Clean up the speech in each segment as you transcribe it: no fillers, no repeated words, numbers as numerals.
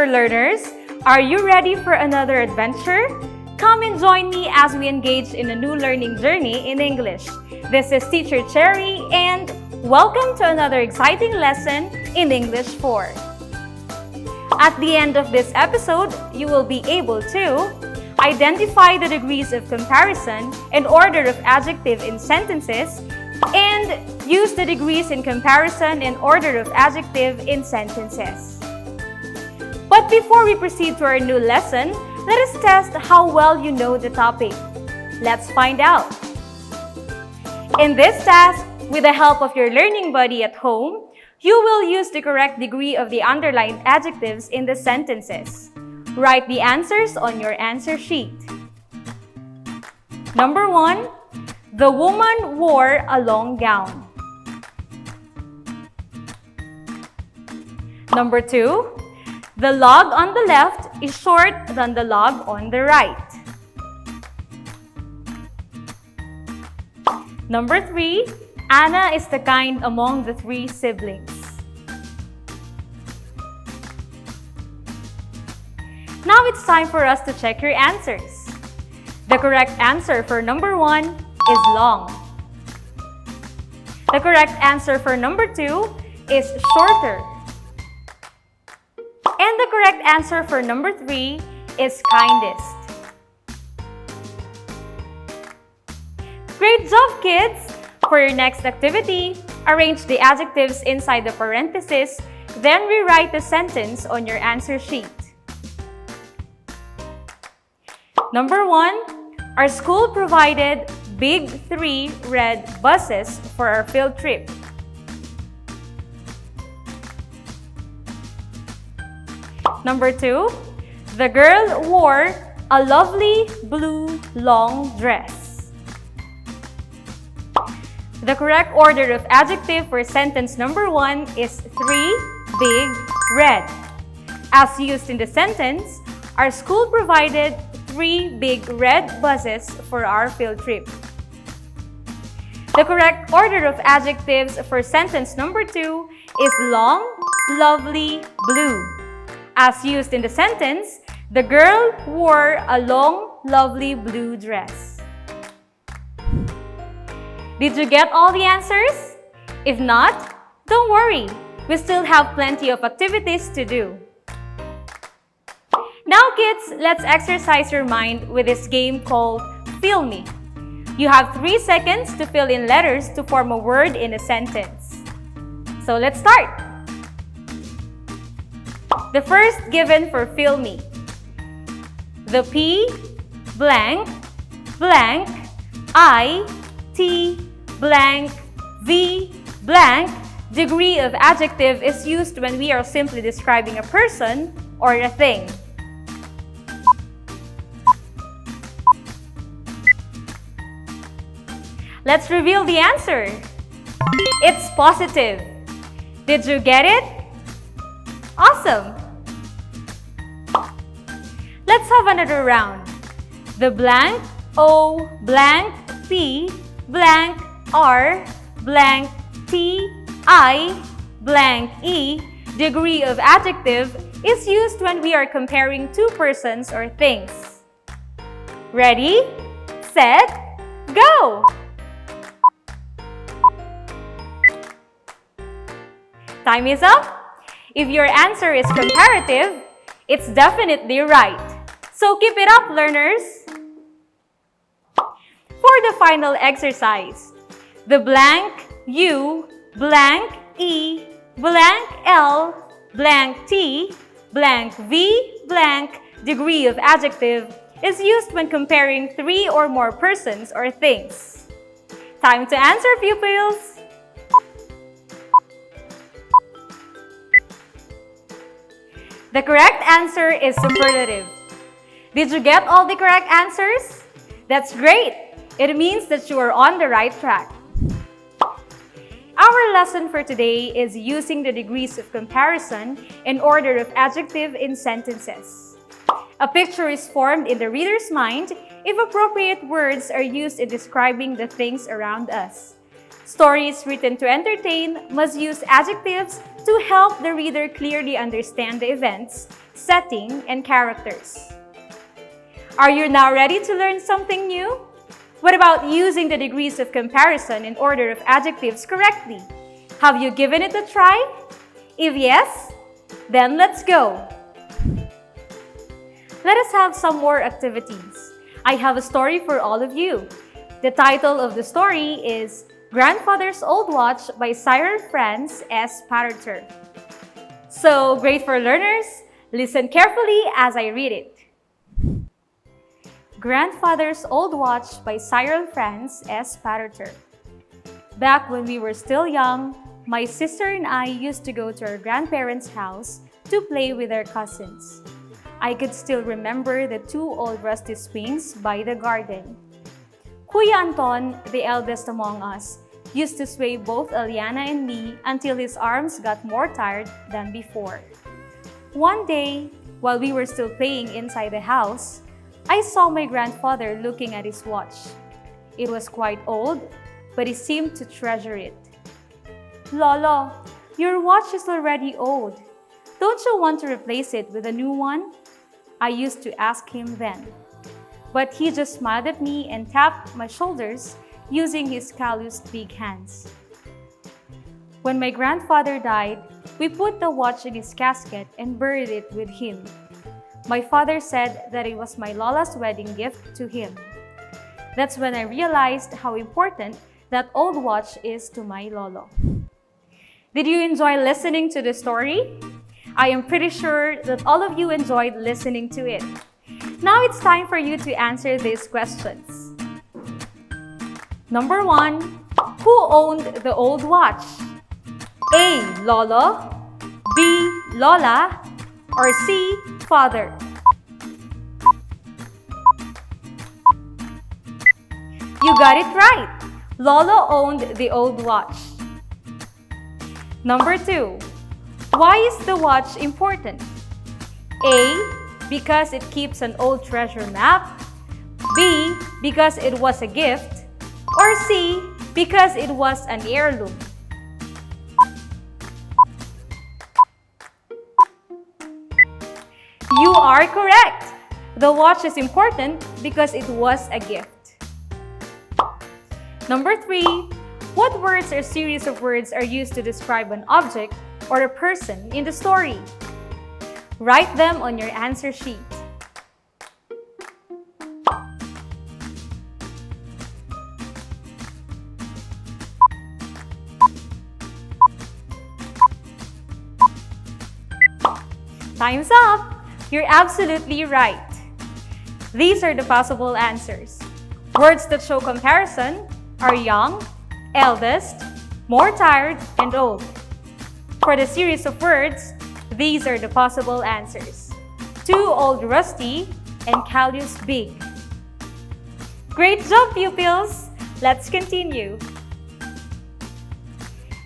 future learners, are you ready for another adventure? Come and join me as we engage in a new learning journey in English. This is Teacher Cherrie and welcome to another exciting lesson in English 4. At the end of this episode, you will be able to identify the degrees of comparison and order of adjective in sentences and use the degrees in comparison and order of adjective in sentences. But before we proceed to our new lesson, let us test how well you know the topic. Let's find out. In this task, with the help of your learning buddy at home, you will use the correct degree of the underlined adjectives in the sentences. Write the answers on your answer sheet. Number 1, the woman wore a long gown. Number 2, the log on the left is shorter than the log on the right. Number 3, Anna is the kind among the 3 siblings. Now it's time for us to check your answers. The correct answer for number 1 is long. The correct answer for number 2 is shorter. And the correct answer for number 3 is kindest. Great job, kids! For your next activity, arrange the adjectives inside the parentheses, then rewrite the sentence on your answer sheet. Number 1, our school provided big 3 red buses for our field trip. Number 2, the girl wore a lovely blue long dress. The correct order of adjective for sentence number 1 is 3 big red. As used in the sentence, our school provided 3 big red buses for our field trip. The correct order of adjectives for sentence number 2 is long, lovely, blue. As used in the sentence, the girl wore a long, lovely blue dress. Did you get all the answers? If not, don't worry. We still have plenty of activities to do. Now kids, let's exercise your mind with this game called Fill Me. You have 3 seconds to fill in letters to form a word in a sentence. So let's start. The first given for Fill Me. The P, blank, blank, I, T, blank, V, blank, degree of adjective is used when we are simply describing a person or a thing. Let's reveal the answer. It's positive. Did you get it? Awesome! Let's have another round. The blank O, blank P, blank R, blank T, I, blank E, degree of adjective is used when we are comparing 2 persons or things. Ready, set, go! Time is up. If your answer is comparative, it's definitely right. So keep it up, learners! For the final exercise, the blank U, blank E, blank L, blank T, blank V, blank degree of adjective is used when comparing 3 or more persons or things. Time to answer, pupils! The correct answer is superlative. Did you get all the correct answers? That's great! It means that you are on the right track. Our lesson for today is using the degrees of comparison in order of adjective in sentences. A picture is formed in the reader's mind if appropriate words are used in describing the things around us. Stories written to entertain must use adjectives to help the reader clearly understand the events setting, and characters. Are you now ready to learn something new? What about using the degrees of comparison in order of adjectives correctly? Have you given it a try? If yes, then let's go. Let us have some more activities. I have a story for all of you. The title of the story is Grandfather's Old Watch by Cyril Franz S. Patterter. So, great for learners, listen carefully as I read it. Grandfather's Old Watch by Cyril Franz S. Patterter. Back when we were still young, my sister and I used to go to our grandparents' house to play with our cousins. I could still remember the two old rusty swings by the garden. Kuya Anton, the eldest among us, used to sway both Eliana and me until his arms got more tired than before. One day, while we were still playing inside the house, I saw my grandfather looking at his watch. It was quite old, but he seemed to treasure it. "Lolo, your watch is already old. Don't you want to replace it with a new one?" I used to ask him then. But he just smiled at me and tapped my shoulders using his calloused big hands. When my grandfather died, we put the watch in his casket and buried it with him. My father said that it was my Lola's wedding gift to him. That's when I realized how important that old watch is to my Lolo. Did you enjoy listening to the story? I am pretty sure that all of you enjoyed listening to it. Now it's time for you to answer these questions. Number 1, who owned the old watch? A. Lolo, B. Lola, or C. Father? You got it right! Lolo owned the old watch. Number 2, why is the watch important? A. Because it keeps an old treasure map, B. Because it was a gift, or C. Because it was an heirloom. You are correct! The watch is important because it was a gift. Number 3, what words or series of words are used to describe an object or a person in the story? Write them on your answer sheet. Time's up! You're absolutely right. These are the possible answers. Words that show comparison are young, eldest, more tired, and old. For the series of words, these are the possible answers. Too old rusty and callous big. Great job, pupils! Let's continue.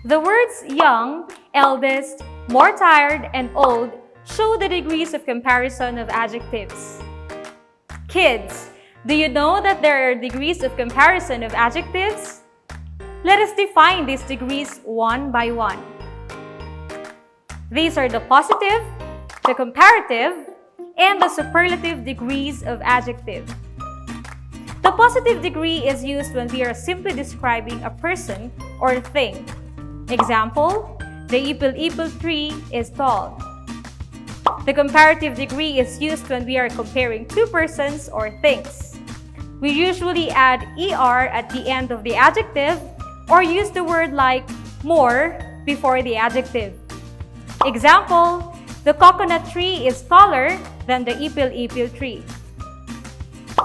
The words young, eldest, more tired, and old show the degrees of comparison of adjectives. Kids, do you know that there are degrees of comparison of adjectives? Let us define these degrees one by one. These are the positive, the comparative, and the superlative degrees of adjective. The positive degree is used when we are simply describing a person or thing. Example, the ipil-ipil tree is tall. The comparative degree is used when we are comparing two persons or things. We usually add ER at the end of the adjective or use the word like more before the adjective. Example, the coconut tree is taller than the ipil-ipil tree.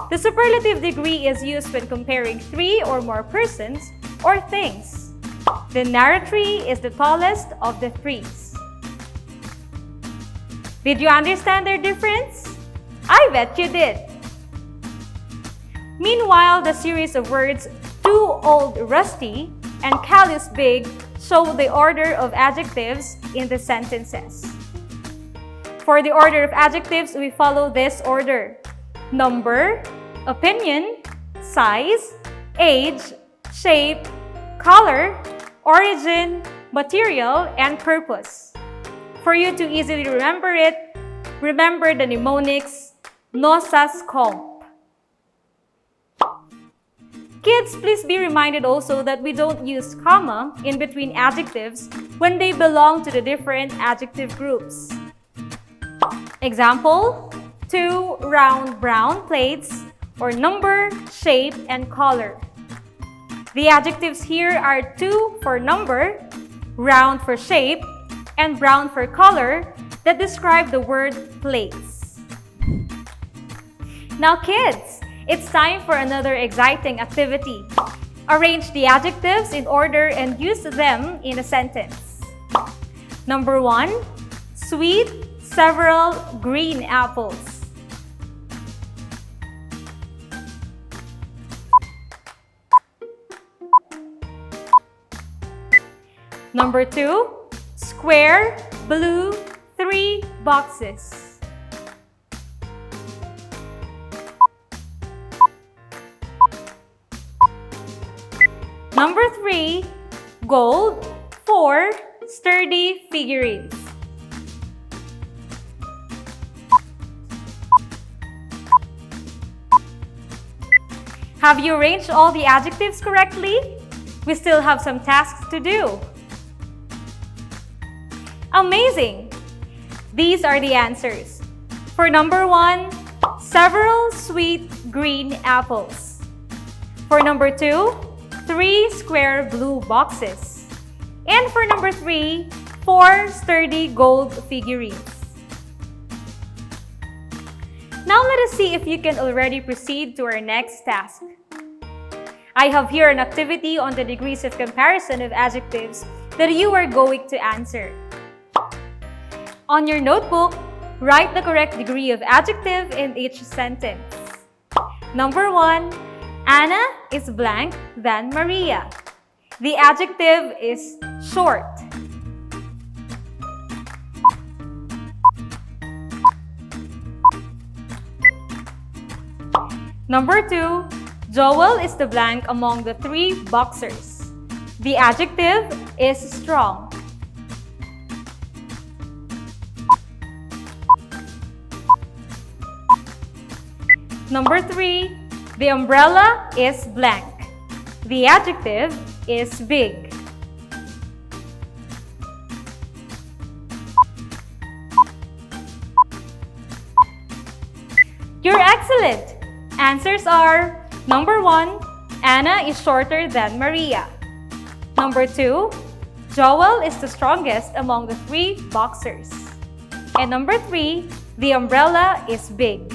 The superlative degree is used when comparing three or more persons or things. The narrow tree is the tallest of the trees. Did you understand their difference? I bet you did. Meanwhile, the series of words too old rusty and callous big show the order of adjectives in the sentences. For the order of adjectives, we follow this order: number, opinion, size, age, shape, color, origin, material, and purpose. For you to easily remember it, Remember the mnemonics, nosas comp. Kids, please be reminded also that we don't use comma in between adjectives when they belong to the different adjective groups. Example, 2 round brown plates, or number, shape, and color. The adjectives here are 2 for number, round for shape, and brown for color that describe the word plates. Now kids, it's time for another exciting activity. Arrange the adjectives in order and use them in a sentence. Number 1, sweet, several green apples. Number 2, square, blue, 3 boxes. Number 3, gold, 4 sturdy figurines. Have you arranged all the adjectives correctly? We still have some tasks to do. Amazing! These are the answers. For number 1, several sweet green apples. For number 2, 3 square blue boxes. And for number 3, 4 sturdy gold figurines. Now let us see if you can already proceed to our next task. I have here an activity on the degrees of comparison of adjectives that you are going to answer. On your notebook, write the correct degree of adjective in each sentence. Number 1, Anna is blank than Maria. The adjective is short. Number 2, Joel is the blank among the 3 boxers. The adjective is strong. Number 3, the umbrella is blank. The adjective is big. You're excellent! Answers are number 1, Anna is shorter than Maria. Number 2, Joel is the strongest among the 3 boxers. And number 3, the umbrella is big.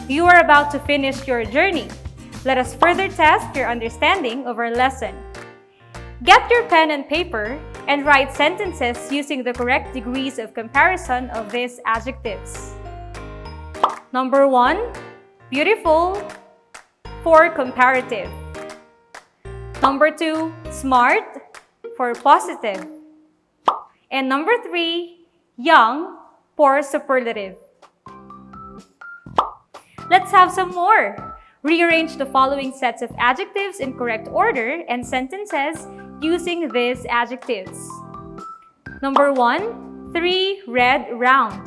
You are about to finish your journey. Let us further test your understanding of our lesson. Get your pen and paper and write sentences using the correct degrees of comparison of these adjectives. Number 1, beautiful, for comparative. Number 2, smart, for positive. And number 3, young, for superlative. Let's have some more. Rearrange the following sets of adjectives in correct order and sentences using these adjectives. Number 1, 3 red round.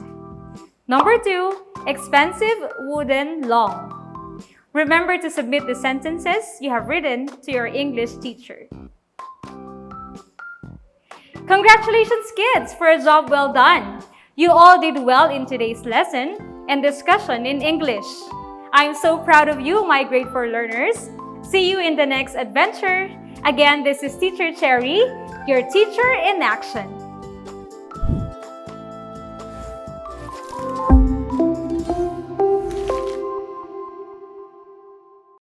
Number 2, expensive wooden long. Remember to submit the sentences you have written to your English teacher. Congratulations, kids, for a job well done. You all did well in today's lesson and discussion in English. I'm so proud of you, my grade 4 learners. See you in the next adventure. Again, this is Teacher Cherrie, your teacher in action.